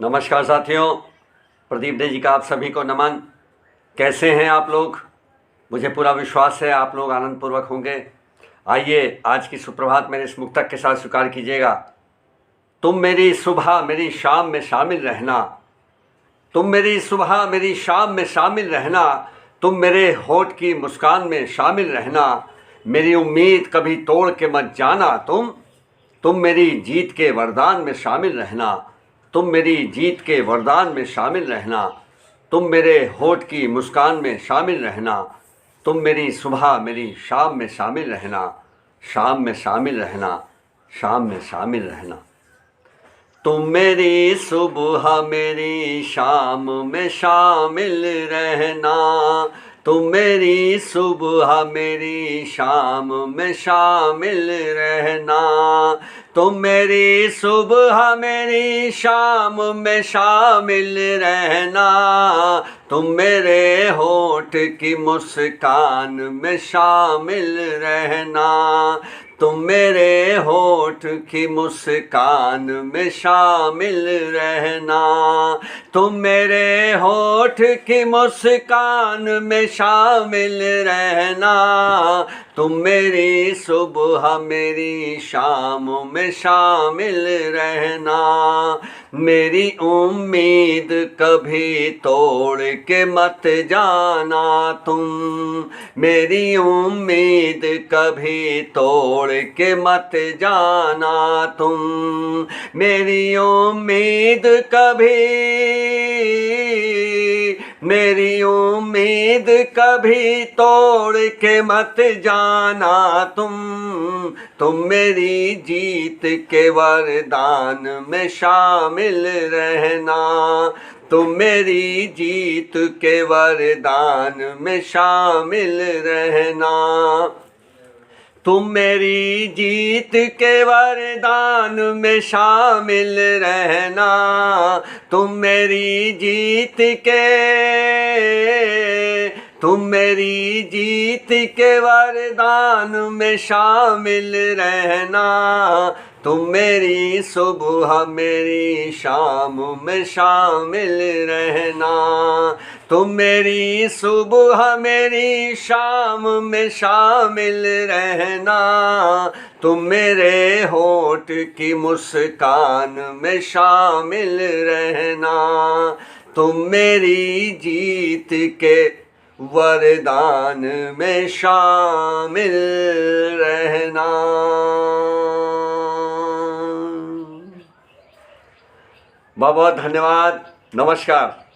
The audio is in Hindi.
नमस्कार साथियों, प्रदीप डे जी का आप सभी को नमन। कैसे हैं आप लोग? मुझे पूरा विश्वास है आप लोग आनंदपूर्वक होंगे। आइए आज की सुप्रभात मेरे इस मुक्तक के साथ स्वीकार कीजिएगा। तुम मेरी सुबह मेरी शाम में शामिल रहना, तुम मेरी सुबह मेरी शाम में शामिल रहना, तुम मेरे होठ की मुस्कान में शामिल रहना, मेरी उम्मीद कभी तोड़ के मत जाना। तुम मेरी जीत के वरदान में शामिल रहना, तुम मेरी जीत के वरदान में शामिल रहना, तुम मेरे होठ की मुस्कान में शामिल रहना, तुम मेरी सुबह मेरी शाम में शामिल रहना, शाम में शामिल रहना, शाम में शामिल रहना। तुम मेरी सुबह मेरी शाम में शामिल रहना, तुम मेरी सुबह मेरी शाम में शामिल रहना, तुम मेरी सुबह मेरी शाम में शामिल रहना, तुम मेरे होठ की मुस्कान में शामिल रहना, तुम मेरे होठ की मुस्कान में शामिल रहना, तुम मेरे होठ की मुस्कान में शामिल रहना, तुम मेरी सुबह मेरी शाम में शामिल रहना, मेरी उम्मीद कभी तोड़ के मत जाना। तुम मेरी उम्मीद कभी तोड़ के मत जाना, तुम मेरी उम्मीद मेरी उम्मीद कभी तोड़ के मत जाना। तुम मेरी जीत के वरदान में शामिल रहना, तुम मेरी जीत के वरदान में शामिल रहना, तुम मेरी जीत के वरदान में शामिल रहना, तुम मेरी जीत के वरदान में शामिल रहना, तुम मेरी सुबह मेरी शाम में शामिल रहना, तुम मेरी सुबह मेरी शाम में शामिल रहना, तुम मेरे होठ की मुस्कान में शामिल रहना, तुम मेरी जीत के वरदान में शामिल रहना। बहुत बहुत धन्यवाद। नमस्कार।